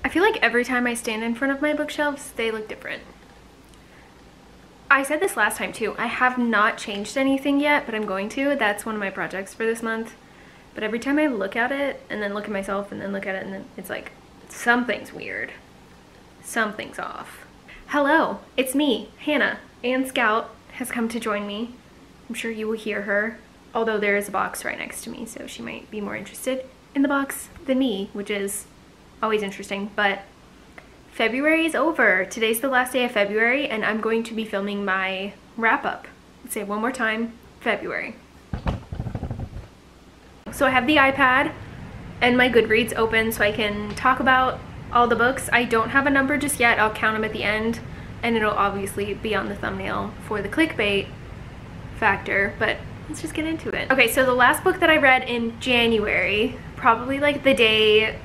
I feel like every time I stand in front of my bookshelves, they look different. I said this last time too, I have not changed anything yet, but I'm going to. That's one of my projects for this month. But every time I look at it, and then look at myself, and then look at it, and then it's like, something's weird. Something's off. Hello, it's me, Hannah. Ann Scout has come to join me. I'm sure you will hear her, although there is a box right next to me, so she might be more interested in the box than me, which is always interesting. But February is over. Today's the last day of February, and I'm going to be filming my wrap-up. Let's say it one more time, February. So I have the iPad and my Goodreads open so I can talk about all the books. I don't have a number just yet. I'll count them at the end, and it'll obviously be on the thumbnail for the clickbait factor, but let's just get into it. Okay, so the last book that I read in January, probably like the day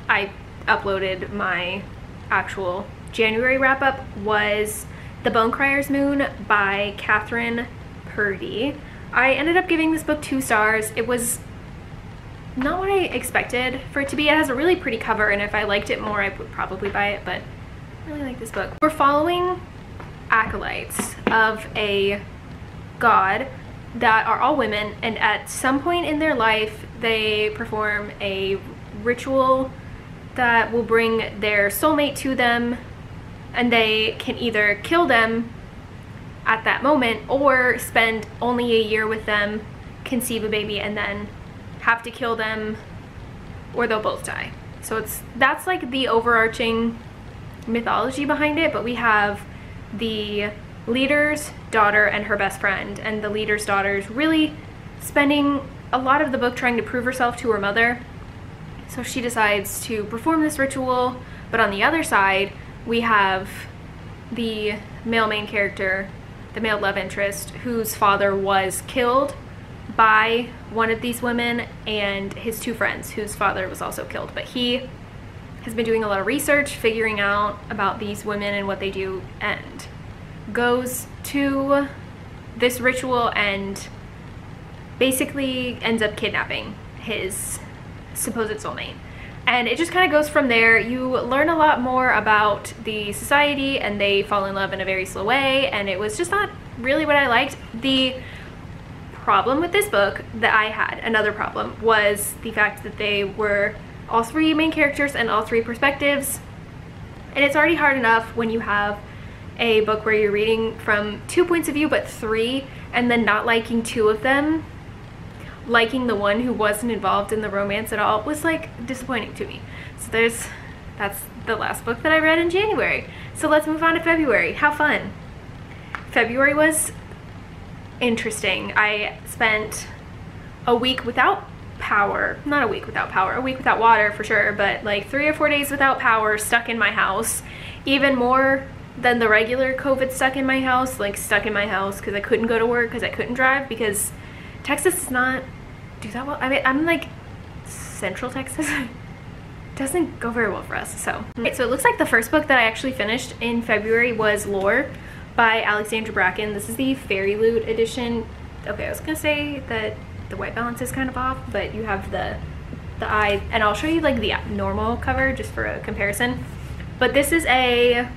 I uploaded my actual January wrap-up, was The Bonecryer's Moon by Catherine Purdy. I ended up giving this book 2 stars. It was not what I expected for it to be. It has a really pretty cover, and if I liked it more, I would probably buy it, but I really like this book. We're following acolytes of a god that are all women, and at some point in their life, they perform a ritual that will bring their soulmate to them, and they can either kill them at that moment or spend only a year with them, conceive a baby, and then have to kill them, or they'll both die. So that's like the overarching mythology behind it. But we have the leader's daughter and her best friend, and the leader's daughter is really spending a lot of the book trying to prove herself to her mother. So she decides to perform this ritual, but on the other side we have the male main character, the male love interest, whose father was killed by one of these women, and his 2 friends whose father was also killed. But he has been doing a lot of research, figuring out about these women and what they do, and goes to this ritual and basically ends up kidnapping his supposed soulmate. And it just kind of goes from there. You learn a lot more about the society, and they fall in love in a very slow way, and it was just not really what I liked. The problem with this book that I had, another problem, was the fact that they were all 3 main characters and all 3 perspectives. And it's already hard enough when you have a book where you're reading from 2 points of view, but 3, and then not liking 2 of them. Liking the one who wasn't involved in the romance at all was like disappointing to me. So that's the last book that I read in January. So let's move on to February. How fun. February was interesting. I spent a week without power. Not a week without power, a week without water for sure, but like 3 or 4 days without power, stuck in my house. Even more than the regular COVID stuck in my house, like stuck in my house because I couldn't go to work, because I couldn't drive, because Texas does not do that well. I mean, I'm like central Texas. Doesn't go very well for us. So it looks like the first book that I actually finished in February was Lore by Alexandra Bracken. This is the Fairy Loot edition. Okay, I was gonna say that the white balance is kind of off, but you have the eye, and I'll show you like the normal cover just for a comparison. But this is a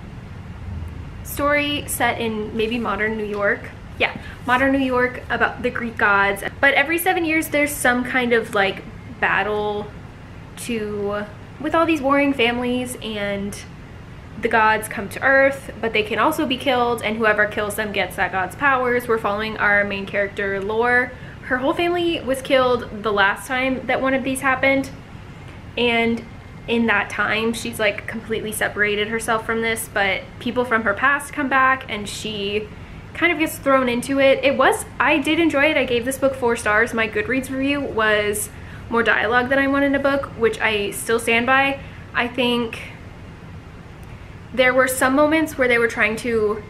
story set in maybe modern New York. Yeah, modern New York, about the Greek gods. But every 7 years there's some kind of like battle with all these warring families, and the gods come to Earth, but they can also be killed, and whoever kills them gets that god's powers. We're following our main character, Lore. Her whole family was killed the last time that one of these happened, and in that time she's like completely separated herself from this, but people from her past come back, and she kind of gets thrown into it. I did enjoy it. I gave this book 4 stars. My Goodreads review was more dialogue than I want in a book, which I still stand by. I think there were some moments where they were trying to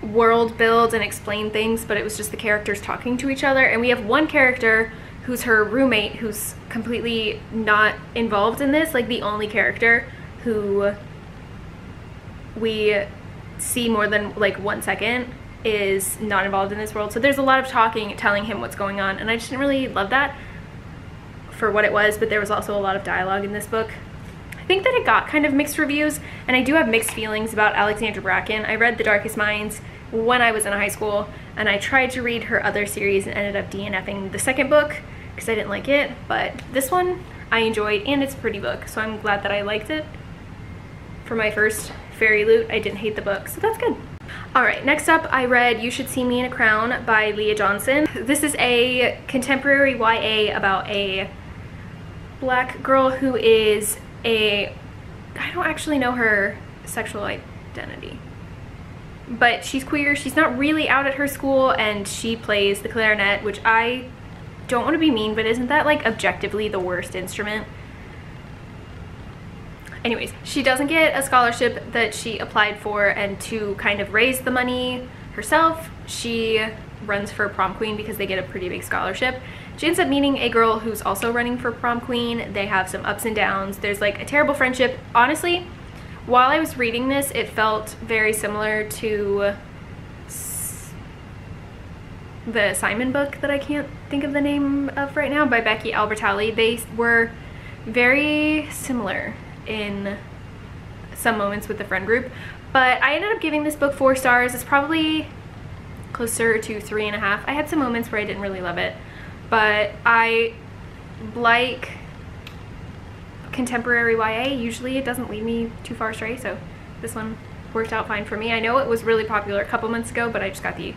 world build and explain things, but it was just the characters talking to each other. And we have one character who's her roommate, who's completely not involved in this, like the only character who we see more than like 1 second is not involved in this world. So there's a lot of talking, telling him what's going on, and I just didn't really love that for what it was. But there was also a lot of dialogue in this book. I think that it got kind of mixed reviews, and I do have mixed feelings about Alexandra Bracken. I read The Darkest Minds when I was in high school, and I tried to read her other series and ended up DNFing the second book because I didn't like it, but this one I enjoyed, and it's a pretty book, so I'm glad that I liked it. For my first fairy loot, I didn't hate the book, so that's good. Alright, next up I read You Should See Me in a Crown by Leah Johnson. This is a contemporary YA about a black girl who is I don't actually know her sexual identity, but she's queer. She's not really out at her school, and she plays the clarinet, which I don't want to be mean, but isn't that like objectively the worst instrument? Anyways, she doesn't get a scholarship that she applied for, and to kind of raise the money herself, she runs for prom queen because they get a pretty big scholarship. She ends up meeting a girl who's also running for prom queen. They have some ups and downs. There's like a terrible friendship. Honestly, while I was reading this, it felt very similar to the Simon book that I can't think of the name of right now, by Becky Albertalli. They were very similar in some moments with the friend group, but I ended up giving this book 4 stars. It's probably closer to 3.5. I had some moments where I didn't really love it, but I like contemporary YA. Usually it doesn't lead me too far astray, so this one worked out fine for me. I know it was really popular a couple months ago, but I just got the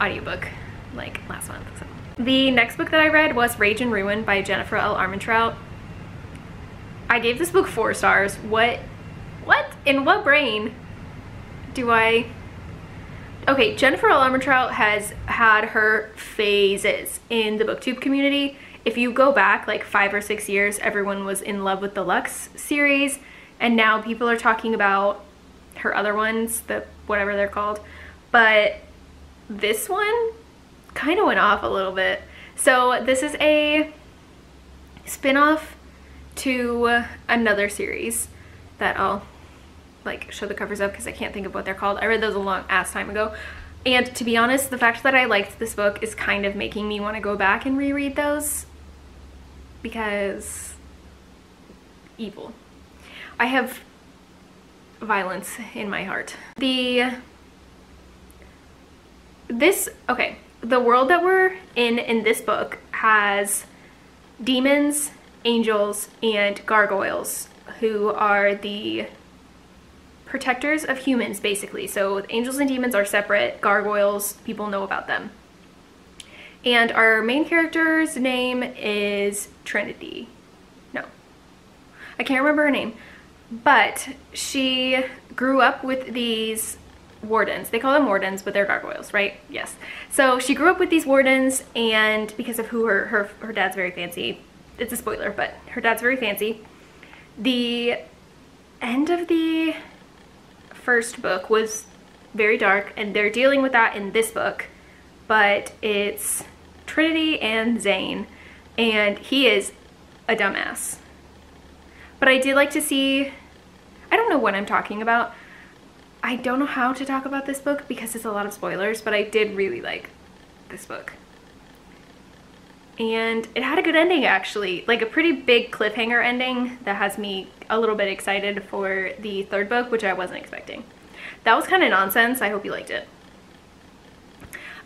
audiobook like last month. So. The next book that I read was Rage and Ruin by Jennifer L. Armentrout. I gave this book 4 stars. What in what brain do I... Okay, Jennifer L. Armentrout has had her phases in the booktube community. If you go back like 5 or 6 years, everyone was in love with the Lux series, and now people are talking about her other ones, the whatever they're called. But this one kind of went off a little bit. So this is a spin-off to another series that I'll like show the covers of because I can't think of what they're called. I read those a long ass time ago, and to be honest, the fact that I liked this book is kind of making me want to go back and reread those because evil. I have violence in my heart. The world that we're in this book has demons, angels, and gargoyles, who are the protectors of humans, basically. So angels and demons are separate. Gargoyles, people know about them. And our main character's name is Trinity. No, I can't remember her name, but she grew up with these wardens. They call them wardens, but they're gargoyles, right? Yes. So she grew up with these wardens, and because of who her dad's very fancy. It's a spoiler, but her dad's very fancy. The end of the first book was very dark, and they're dealing with that in this book, but it's Trinity and Zane, and he is a dumbass. But I did like to see, I don't know what I'm talking about. I don't know how to talk about this book because it's a lot of spoilers, but I did really like this book. And it had a good ending, actually, like a pretty big cliffhanger ending that has me a little bit excited for the third book, which I wasn't expecting. That was kind of nonsense. I hope you liked it.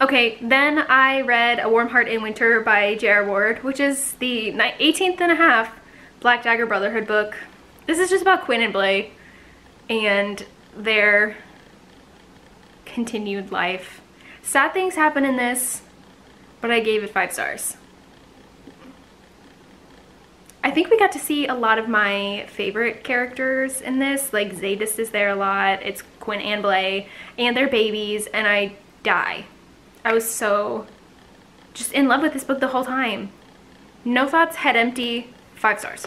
Okay, then I read A Warm Heart in Winter by J.R. Ward, which is the 18th and a half Black Dagger Brotherhood book. This is just about Quinn and Blay and their continued life. Sad things happen in this, but I gave it 5 stars. I think we got to see a lot of my favorite characters in this. Like Zadis is there a lot. It's Quinn and Blay and their babies, and I die. I was so just in love with this book the whole time. No thoughts, head empty, 5 stars.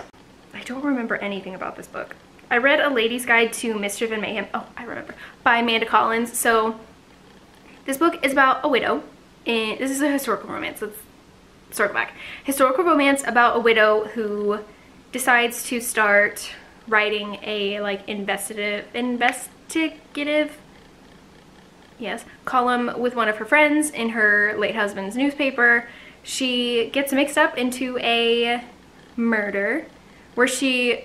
I don't remember anything about this book. I read A Lady's Guide to Mischief and Mayhem. Oh, I remember. By Amanda Collins. So this book is about a widow, and this is a historical romance. Let's circle back. Historical romance about a widow who decides to start writing a like investigative column with one of her friends in her late husband's newspaper. She gets mixed up into a murder where she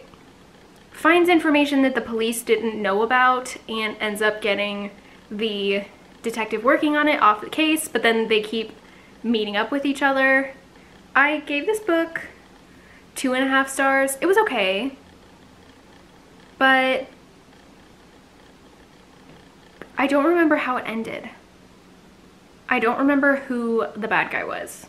finds information that the police didn't know about and ends up getting the detective working on it off the case, but then they keep meeting up with each other. I gave this book 2.5 stars. It was okay, but I don't remember how it ended. I don't remember who the bad guy was,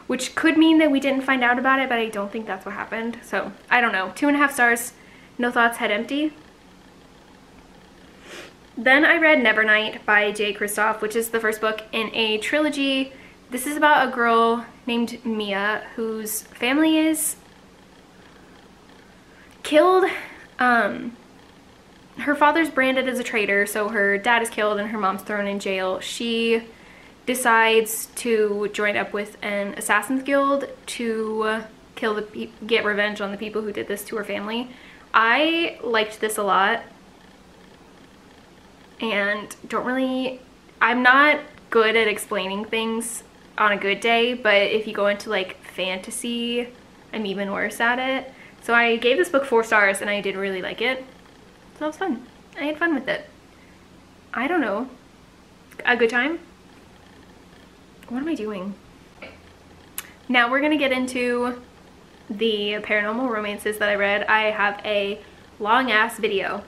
which could mean that we didn't find out about it, but I don't think that's what happened. So I don't know. 2.5 stars, no thoughts, head empty. Then I read Nevernight by J. Kristoff, which is the first book in a trilogy. This is about a girl named Mia whose family is killed. Her father's branded as a traitor, so her dad is killed and her mom's thrown in jail. She decides to join up with an assassin's guild to get revenge on the people who did this to her family. I liked this a lot, and I'm not good at explaining things on a good day, but if you go into like fantasy, I'm even worse at it. So I gave this book 4 stars and I did really like it. So that was fun. I had fun with it. I don't know. A good time? What am I doing? Now we're gonna get into the paranormal romances that I read. I have a long ass video.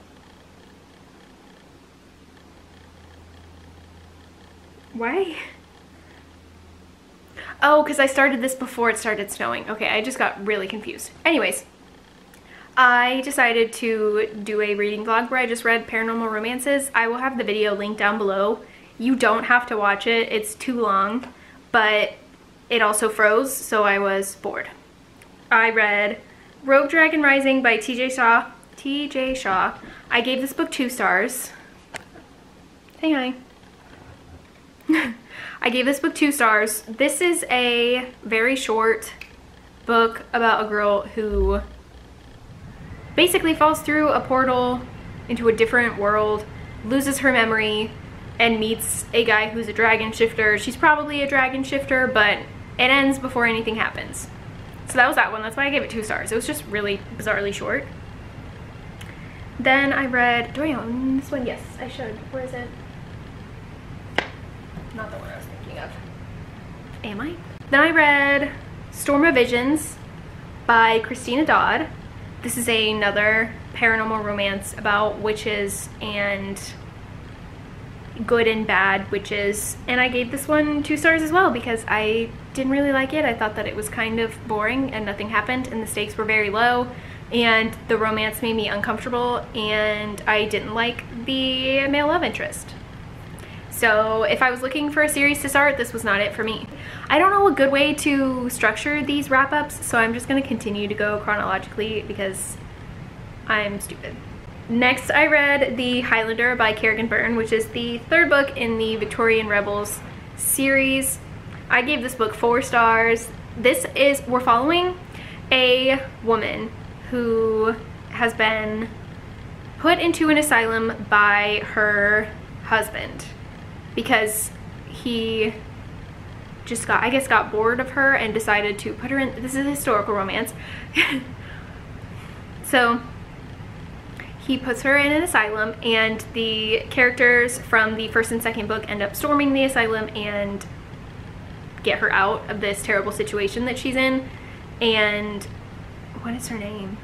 Why? Oh, because I started this before it started snowing. Okay, I just got really confused. Anyways, I decided to do a reading vlog where I just read paranormal romances. I will have the video linked down below. You don't have to watch it. It's too long, but it also froze, so I was bored. I read Rogue Dragon Rising by T.J. Shaw. I gave this book 2 stars. Say hi. I gave this book 2 stars. This is a very short book about a girl who basically falls through a portal into a different world, loses her memory, and meets a guy who's a dragon shifter. She's probably a dragon shifter, but it ends before anything happens. So that was that one. That's why I gave it 2 stars. It was just really bizarrely short. Then I read, do I own this one? Yes, I should. Where is it? Not the one I was thinking of. Am I? Then I read Storm of Visions by Christina Dodd. This is another paranormal romance about witches and good and bad witches. And I gave this one 2 stars as well because I didn't really like it. I thought that it was kind of boring and nothing happened and the stakes were very low and the romance made me uncomfortable and I didn't like the male love interest. So if I was looking for a series to start, this was not it for me. I don't know a good way to structure these wrap-ups, so I'm just going to continue to go chronologically because I'm stupid. Next, I read The Highlander by Kerrigan Byrne, which is the 3rd book in the Victorian Rebels series. I gave this book 4 stars. We're following a woman who has been put into an asylum by her husband because he just got bored of her and decided to put her in. This is a historical romance. So he puts her in an asylum and the characters from the 1st and 2nd book end up storming the asylum and get her out of this terrible situation that she's in. And what is her name?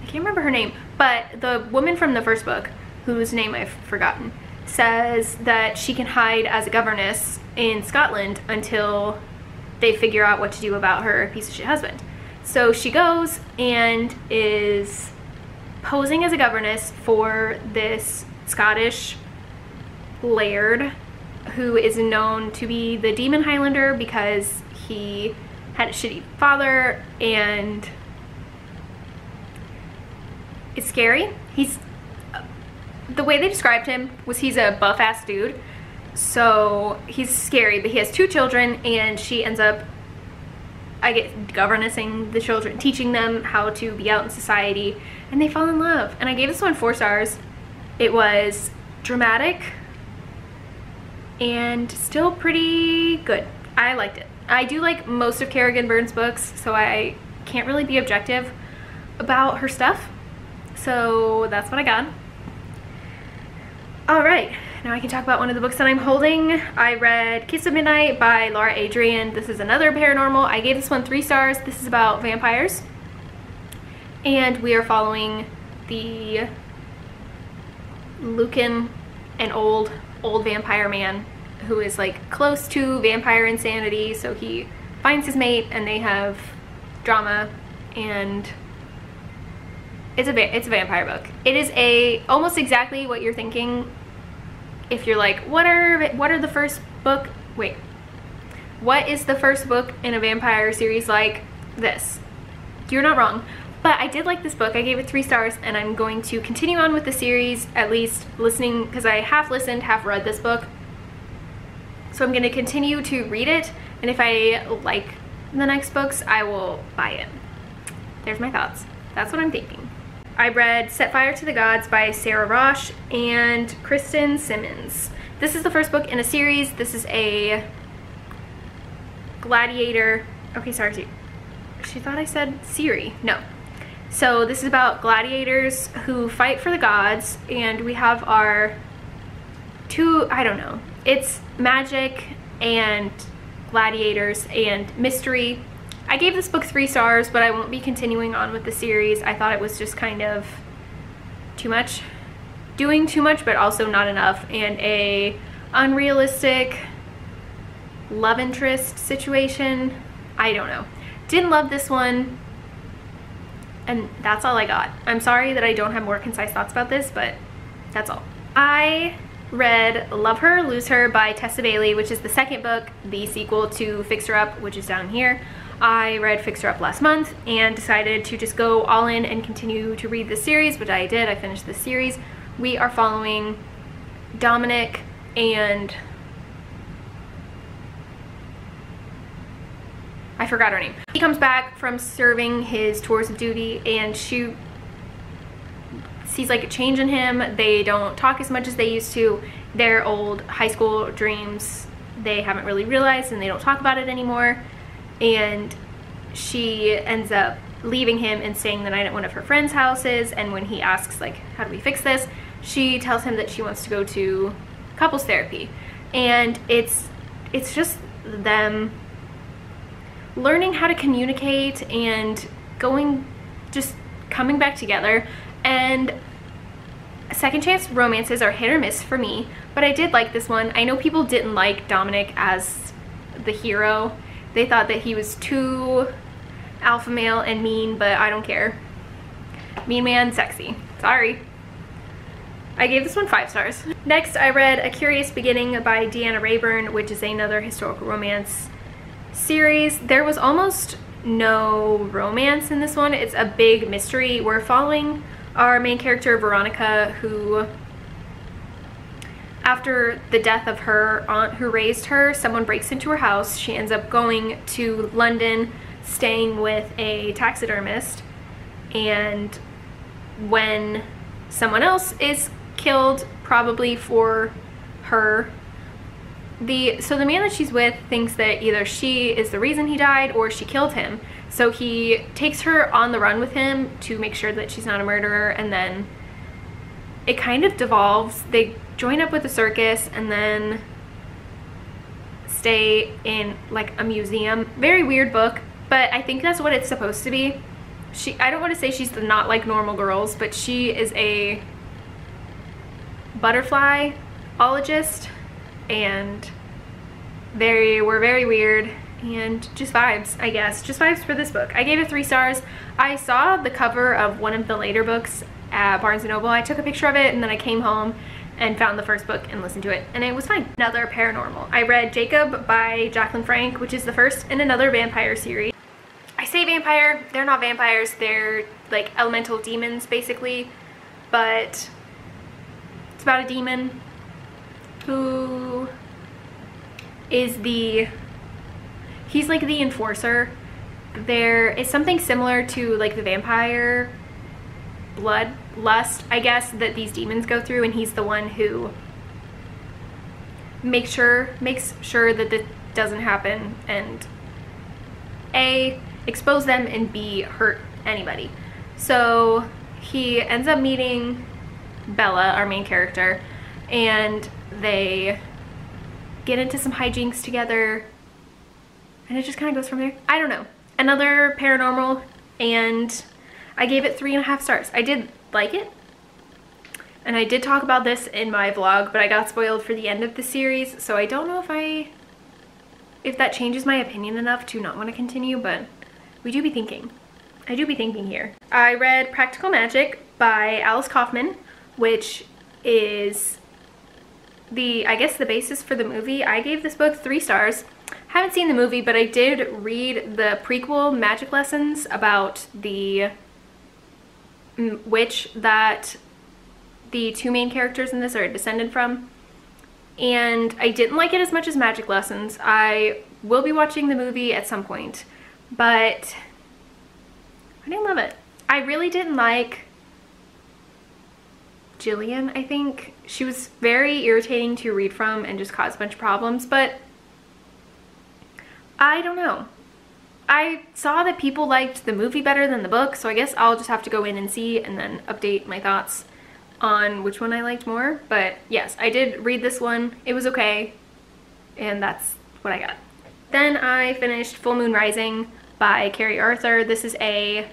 I can't remember her name, but the woman from the 1st book, whose name I've forgotten, says that she can hide as a governess in Scotland until they figure out what to do about her piece of shit husband. So she goes and is posing as a governess for this Scottish laird who is known to be the demon Highlander because he had a shitty father and it's scary. The way they described him was he's a buff-ass dude, so he's scary, but he has 2 children, and she ends up, governessing the children, teaching them how to be out in society, and they fall in love. And I gave this one 4 stars. It was dramatic and still pretty good. I liked it. I do like most of Kerrigan Byrne's books, so I can't really be objective about her stuff. So that's what I got. All right, now I can talk about one of the books that I'm holding. I read Kiss of Midnight by Laura Adrian. This is another paranormal. I gave this one 3 stars. This is about vampires. And we are following the Lucan, an old vampire man who is like close to vampire insanity. So he finds his mate and they have drama, and it's a vampire book. It is almost exactly what you're thinking if you're like, what is the first book in a vampire series like this? You're not wrong. But I did like this book. I gave it 3 stars, and I'm going to continue on with the series, at least listening, because I half listened, half read this book. So I'm going to continue to read it, and if I like the next books, I will buy it. There's my thoughts. That's what I'm thinking. I read Set Fire to the Gods by Sarah Rosh and Kristen Simmons. This is the first book in a series. This is a gladiator. Okay, sorry. She thought I said Siri. No. So this is about gladiators who fight for the gods, and we have our I don't know. It's magic and gladiators and mystery. I gave this book 3 stars, but I won't be continuing on with the series. I thought it was just kind of too much. Doing too much, but also not enough, and a unrealistic love interest situation. I don't know. Didn't love this one, and that's all I got. I'm sorry that I don't have more concise thoughts about this, but that's all. I read Love Her, Lose Her by Tessa Bailey, which is the second book, the sequel to Fix Her Up, which is down here. I read Fix Her Up last month and decided to just go all in and continue to read this series, which I did. I finished this series. We are following Dominic and I forgot her name. He comes back from serving his tours of duty, and she sees like a change in him. They don't talk as much as they used to. Their old high school dreams, they haven't really realized, and they don't talk about it anymore. And she ends up leaving him and staying the night at one of her friends' houses, and when he asks like, how do we fix this, she tells him that she wants to go to couples therapy. And it's just them learning how to communicate and just coming back together. And second chance romances are hit or miss for me, but I did like this one. I know people didn't like Dominic as the hero. They thought that he was too alpha male and mean, but I don't care. Mean man, sexy. Sorry. I gave this one 5 stars. Next, I read A Curious Beginning by Deanna Rayburn, which is another historical romance series. There was almost no romance in this one. It's a big mystery. We're following our main character, Veronica, who, after the death of her aunt who raised her, someone breaks into her house. She ends up going to London, staying with a taxidermist, and when someone else is killed, probably for her, so the man that she's with thinks that either she is the reason he died or she killed him. So he takes her on the run with him to make sure that she's not a murderer, and then it kind of devolves. They join up with a circus and then stay in like a museum. Very weird book, but I think that's what it's supposed to be. I don't want to say she's not like normal girls, but she is a butterflyologist, and we're very weird, and just vibes, I guess. Just vibes for this book. I gave it 3 stars. I saw the cover of one of the later books at Barnes & Noble. I took a picture of it, and then I came home and found the first book and listened to it, and it was fine. Another paranormal. I read Jacob by Jacqueline Frank, which is the first in another vampire series. I say vampire, they're not vampires, they're like elemental demons basically, but it's about a demon who is he's like the enforcer. There is something similar to like the vampire bloodlust, I guess, that these demons go through, and he's the one who makes sure that this doesn't happen, and A, expose them, and B, hurt anybody. So he ends up meeting Bella, our main character, and they get into some hijinks together, and it just kind of goes from there. I don't know. Another paranormal, and I gave it 3.5 stars. I did like it, and I did talk about this in my vlog, but I got spoiled for the end of the series, so I don't know if that changes my opinion enough to not want to continue, but we do be thinking. I do be thinking here. I read Practical Magic by Alice Kaufman, which is I guess the basis for the movie. I gave this book 3 stars. Haven't seen the movie, but I did read the prequel Magic Lessons about the witch that the 2 main characters in this are descended from, and I didn't like it as much as Magic Lessons. I will be watching the movie at some point, but I didn't love it. I really didn't like Jillian, I think. She was very irritating to read from and just caused a bunch of problems, but I don't know. I saw that people liked the movie better than the book, so I guess I'll just have to go in and see and then update my thoughts on which one I liked more. But yes, I did read this one. It was okay, and that's what I got. Then I finished Full Moon Rising by Carrie Arthur. This is a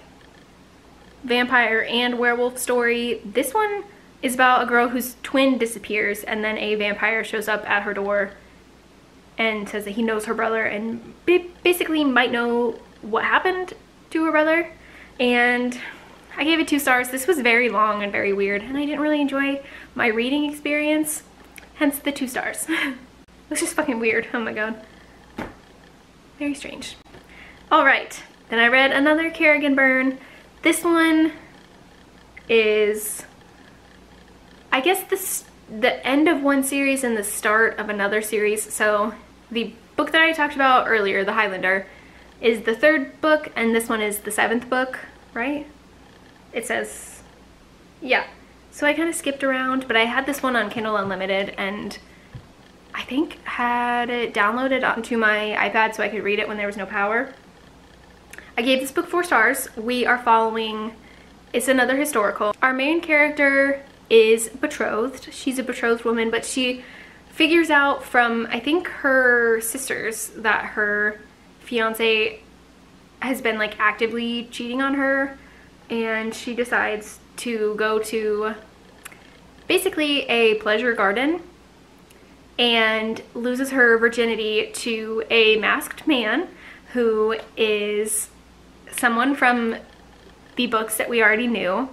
vampire and werewolf story. This one is about a girl whose twin disappears, and then a vampire shows up at her door and says that he knows her brother and basically might know what happened to her brother. And I gave it 2 stars. This was very long and very weird, and I didn't really enjoy my reading experience, hence the 2 stars. It was just fucking weird. Oh my god. Very strange. Alright, then I read another Kerrigan Byrne. This one is, I guess, the end of one series and the start of another series. So the book that I talked about earlier, The Highlander, is the 3rd book, and this one is the 7th book, right? It says, yeah. So I kind of skipped around, but I had this one on Kindle Unlimited, and I think had it downloaded onto my iPad so I could read it when there was no power. I gave this book 4 stars. We are following, it's another historical. Our main character is betrothed. She's a betrothed woman, but she figures out from, I think, her sisters that her fiance has been like actively cheating on her, and she decides to go to basically a pleasure garden and loses her virginity to a masked man who is someone from the books that we already knew,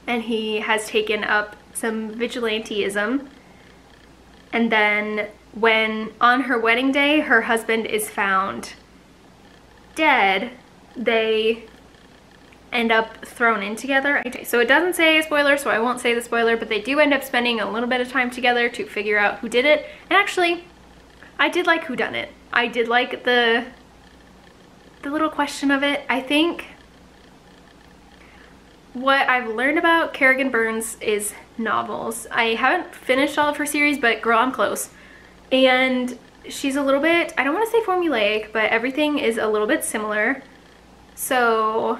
and he has taken up some vigilanteism. And then when on her wedding day her husband is found dead, they end up thrown in together. Okay, so it doesn't say a spoiler, so I won't say the spoiler, but they do end up spending a little bit of time together to figure out who did it. And actually, I did like whodunit. I did like the little question of it. I think what I've learned about Kerrigan Byrne's is novels. I haven't finished all of her series, but girl, I'm close. And she's a little bit, I don't want to say formulaic, but everything is a little bit similar. So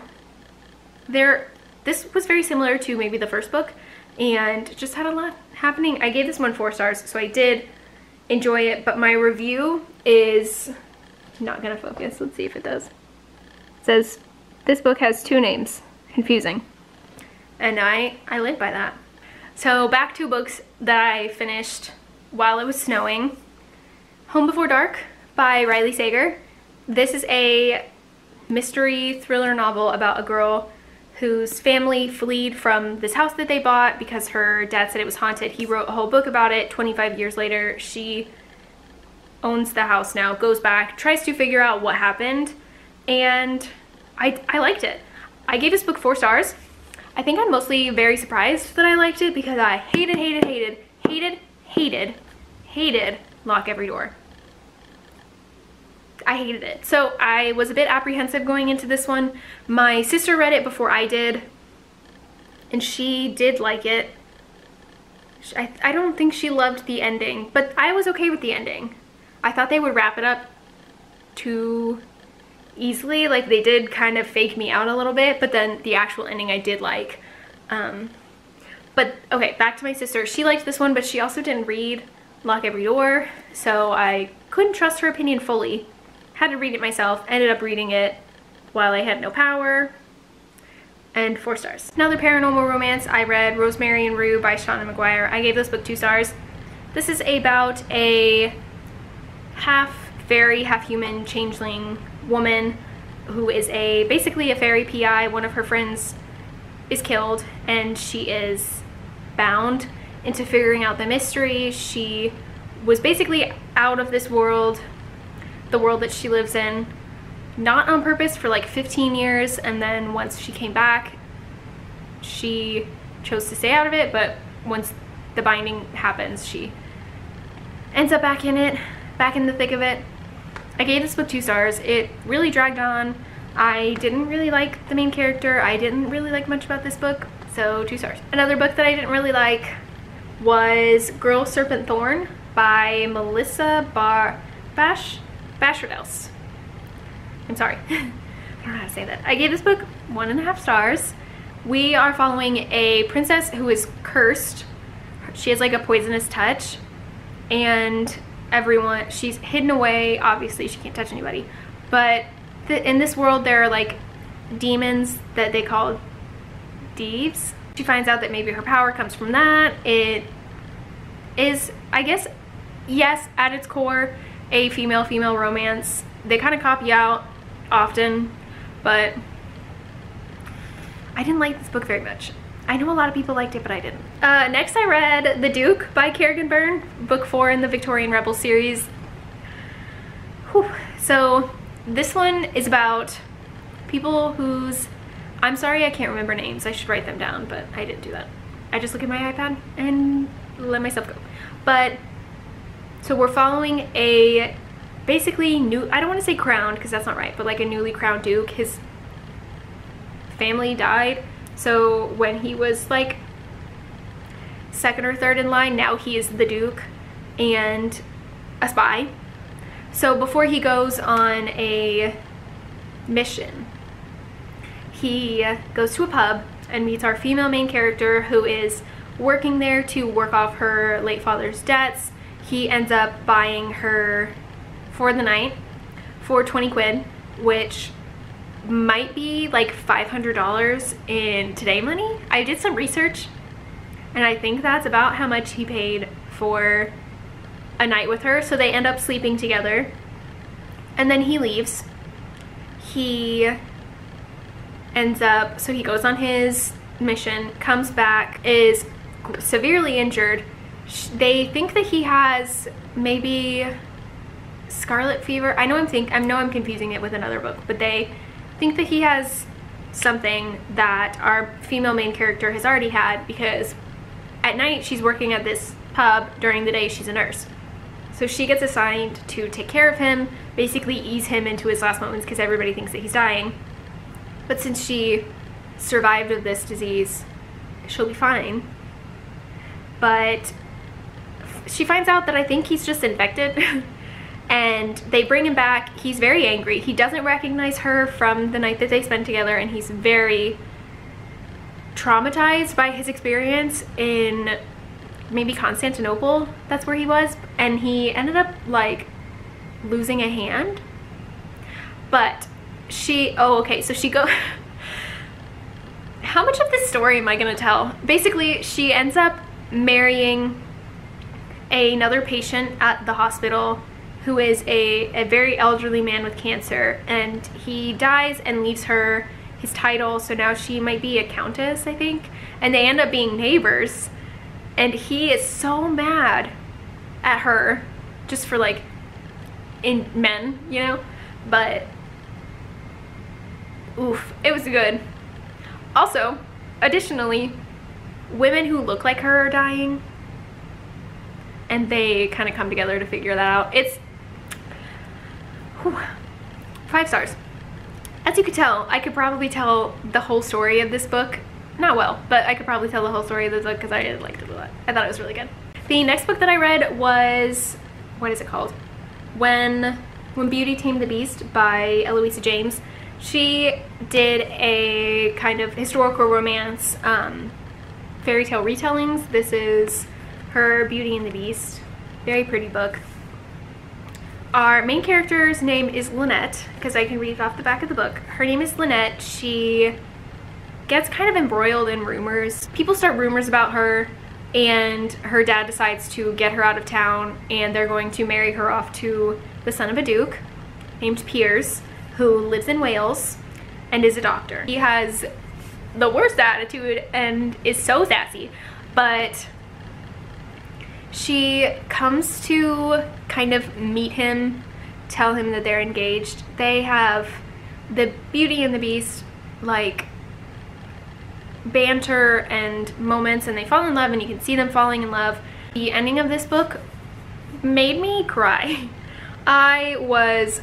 this was very similar to maybe the 1st book, and just had a lot happening. I gave this one 4 stars, so I did enjoy it, but my review is not gonna focus. Let's see if it does. It says, this book has 2 names. Confusing. And I live by that. So back to books that I finished while it was snowing. Home Before Dark by Riley Sager. This is a mystery thriller novel about a girl whose family fled from this house that they bought because her dad said it was haunted. He wrote a whole book about it. 25 years later, she owns the house now, goes back, tries to figure out what happened, and I liked it. I gave this book 4 stars. I think I'm mostly very surprised that I liked it because I hated Lock Every Door. I hated it. So I was a bit apprehensive going into this one. My sister read it before I did, and she did like it. I don't think she loved the ending, but I was okay with the ending. I thought they would wrap it up to easily. Like, they did kind of fake me out a little bit, but then the actual ending I did like. But okay, back to my sister. She liked this one, but she also didn't read Lock Every Door, so I couldn't trust her opinion fully. Had to read it myself. Ended up reading it while I had no power, and 4 stars. Another paranormal romance, I read Rosemary and Rue by Shauna McGuire. I gave this book 2 stars. This is about a half fairy, half human changeling woman who is basically a fairy PI. One of her friends is killed and she is bound into figuring out the mystery. She was basically out of this world, the world that she lives in, not on purpose, for like 15 years, and then once she came back, she chose to stay out of it, but once the binding happens, she ends up back in it, back in the thick of it. I gave this book 2 stars. It really dragged on. I didn't really like the main character. I didn't really like much about this book, so 2 stars. Another book that I didn't really like was Girl, Serpent, Thorne by Melissa Bashardels. I'm sorry. I don't know how to say that. I gave this book 1.5 stars. We are following a princess who is cursed. She has like a poisonous touch, and she's hidden away. Obviously she can't touch anybody, but in this world there are like demons that they call Deeves. She finds out that maybe her power comes from that. It is, I guess, yes, at its core, a female-female romance. They kind of copy out often, but I didn't like this book very much. I know a lot of people liked it, but I didn't. Next I read The Duke by Kerrigan Byrne, book 4 in the Victorian Rebel series. Whew. So this one is about people whose, I'm sorry I can't remember names. I should write them down, but I didn't do that. I just look at my iPad and let myself go. But so we're following a basically new, I don't want to say crowned because that's not right, but like a newly crowned duke. His family died, so when he was like 2nd or 3rd in line, now he is the duke and a spy. So before he goes on a mission, he goes to a pub and meets our female main character who is working there to work off her late father's debts. He ends up buying her for the night for 20 quid, which might be like $500 in today money. I did some research and I think that's about how much he paid for a night with her. So they end up sleeping together and then he leaves. He ends up, so he goes on his mission, comes back, is severely injured. They think that he has maybe scarlet fever. I know I'm confusing it with another book, but they think that he has something that our female main character has already had, because at night she's working at this pub, during the day she's a nurse. So she gets assigned to take care of him, basically ease him into his last moments because everybody thinks that he's dying. But since she survived of this disease, she'll be fine. But she finds out that I think he's just infected and they bring him back. He's very angry. He doesn't recognize her from the night that they spent together, and he's very traumatized by his experience in maybe Constantinople. That's where he was, and he ended up like losing a hand. But so she go how much of this story am I gonna tell? Basically, she ends up marrying another patient at the hospital who is a very elderly man with cancer, and he dies and leaves her his title, so now she might be a countess, I think, and they end up being neighbors, and he is so mad at her just for like in men, you know, but oof, it was good. Also, additionally, women who look like her are dying, and they kind of come together to figure that out. It's 5 stars. As you could tell, I could probably tell the whole story of this book. Not well, but I could probably tell the whole story of this book because I liked it a lot. I thought it was really good. The next book that I read was, what is it called? When When Beauty Tamed the Beast by Eloisa James. She did a kind of historical romance fairy tale retellings. This is her Beauty and the Beast. Very pretty book. Our main character's name is Lynette, because I can read it off the back of the book. Her name is Lynette. She gets kind of embroiled in rumors. People start rumors about her, and her dad decides to get her out of town, and they're going to marry her off to the son of a duke named Piers, who lives in Wales and is a doctor. He has the worst attitude and is so sassy, but she comes to kind of meet him, tell him that they're engaged. They have the Beauty and the Beast like banter and moments, and they fall in love, and you can see them falling in love. The ending of this book made me cry. I was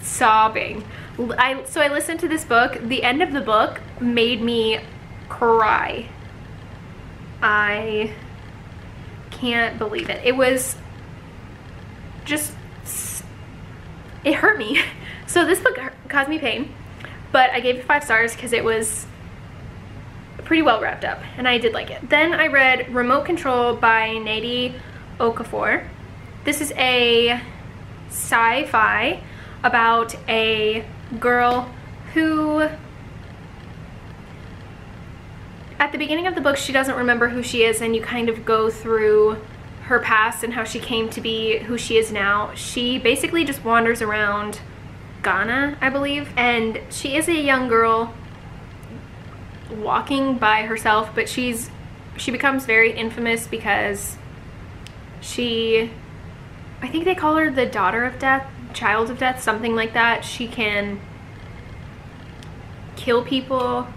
sobbing. So I listened to this book. The end of the book made me cry. I can't believe it. It was just, it hurt me. So this book caused me pain, but I gave it 5 stars because it was pretty well wrapped up, and I did like it. Then I read Remote Control by Nnedi Okorafor. This is a sci-fi about a girl who, at the beginning of the book, she doesn't remember who she is, and you kind of go through her past and how she came to be who she is now. She basically just wanders around Ghana, I believe, and she is a young girl walking by herself, but she becomes very infamous because I think they call her the daughter of death, child of death, something like that. She can kill people.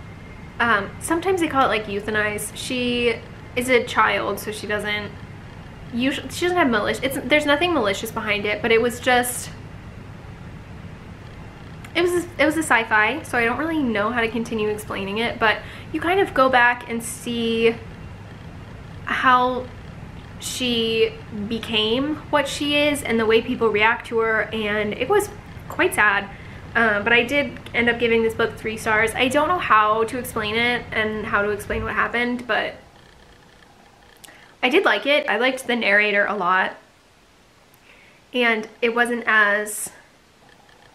Sometimes they call it like euthanize. She is a child, so she doesn't have malicious. There's nothing malicious behind it, but it was just, it was a sci-fi, so I don't really know how to continue explaining it, but you kind of go back and see how she became what she is and the way people react to her, and it was quite sad. But I did end up giving this book 3 stars. I don't know how to explain it and how to explain what happened, but I did like it. I liked the narrator a lot, and it wasn't as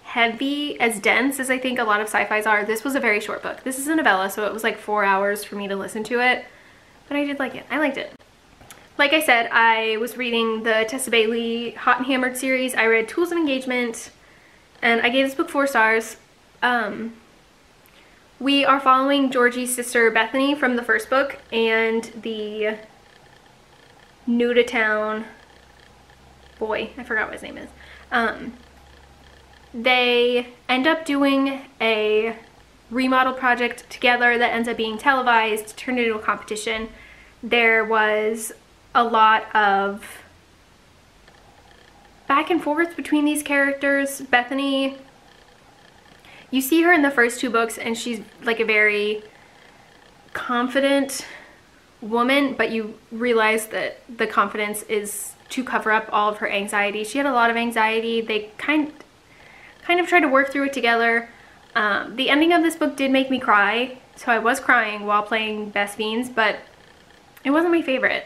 heavy, as dense as I think a lot of sci-fis are. This was a very short book. This is a novella, so it was like 4 hours for me to listen to it, but I did like it. I liked it. Like I said, I was reading the Tessa Bailey Hot and Hammered series. I read Tools of Engagement, and I gave this book 4 stars. We are following Georgie's sister Bethany from the first book, and the new to town boy, I forgot what his name is. They end up doing a remodel project together that ends up being televised, turned into a competition. There was a lot of back and forth between these characters. Bethany, you see her in the first 2 books, and she's like a very confident woman, but you realize that the confidence is to cover up all of her anxiety. She had a lot of anxiety. They kind of tried to work through it together. The ending of this book did make me cry, so I was crying while playing Best Fiends, but it wasn't my favorite.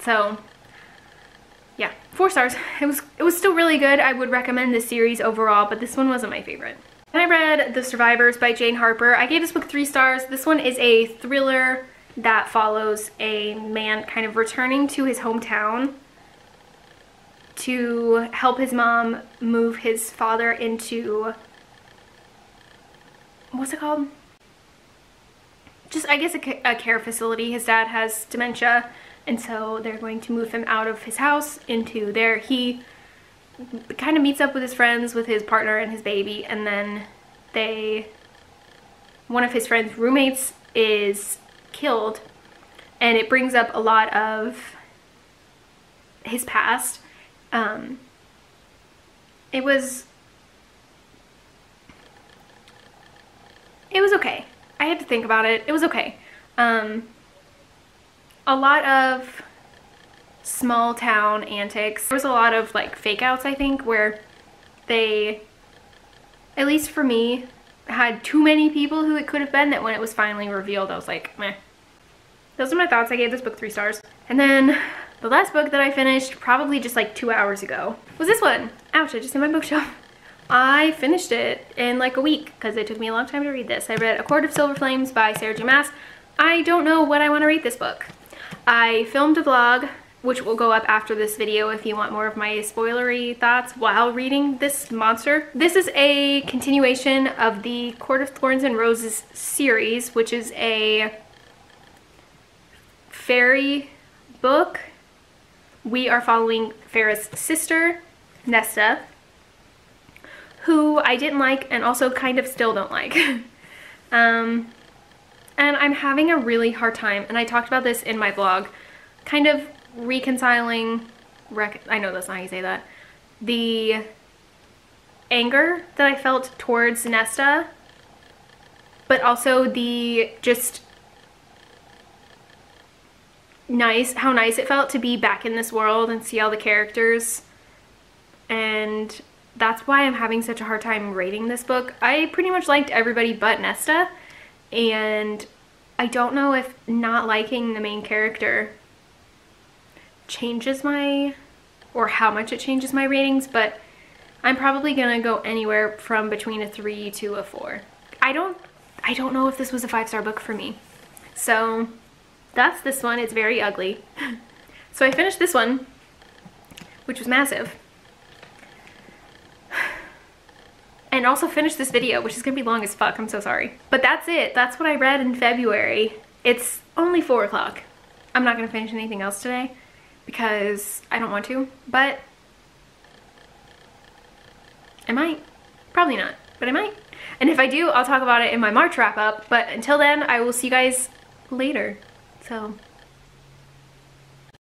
So yeah, 4 stars. It was still really good. I would recommend this series overall, but this one wasn't my favorite. And I read The Survivors by Jane Harper. I gave this book 3 stars. This one is a thriller that follows a man kind of returning to his hometown to help his mom move his father into, what's it called? Just, I guess, a care facility. His dad has dementia, and so they're going to move him out of his house into there. He kind of meets up with his friends, with his partner and his baby, and then one of his friend's roommates is killed, and it brings up a lot of his past. It was okay. I had to think about it. It was okay. A lot of small town antics. There was a lot of like fake outs, I think, where they, at least for me, had too many people who it could have been, that when it was finally revealed I was like, meh. Those are my thoughts. I gave this book 3 stars. And then the last book that I finished probably just like 2 hours ago was this one. Ouch, I just hit my bookshelf. I finished it in like a week because it took me a long time to read this. I read A Quart of Silver Flames by Sarah J. Maas. I don't know what I want to rate this book. I filmed a vlog, which will go up after this video if you want more of my spoilery thoughts while reading this monster. This is a continuation of the Court of Thorns and Roses series, which is a fairy book. We are following Farrah's sister, Nesta, who I didn't like and also kind of still don't like. And I'm having a really hard time, and I talked about this in my vlog, kind of reconciling, I know that's not how you say that, the anger that I felt towards Nesta, but also the just how nice it felt to be back in this world and see all the characters. And that's why I'm having such a hard time rating this book. I pretty much liked everybody but Nesta, and I don't know if not liking the main character changes my, or how much it changes my ratings, but I'm probably gonna go anywhere from between a 3 to a 4. I don't know if this was a 5-star book for me. So that's this one. It's very ugly. So I finished this one, which was massive. And also finished this video, which is gonna be long as fuck. I'm so sorry. But that's it. That's what I read in February. It's only 4 o'clock. I'm not gonna finish anything else today because I don't want to, but I might. Probably not, but I might. And if I do, I'll talk about it in my March wrap up. But until then, I will see you guys later. So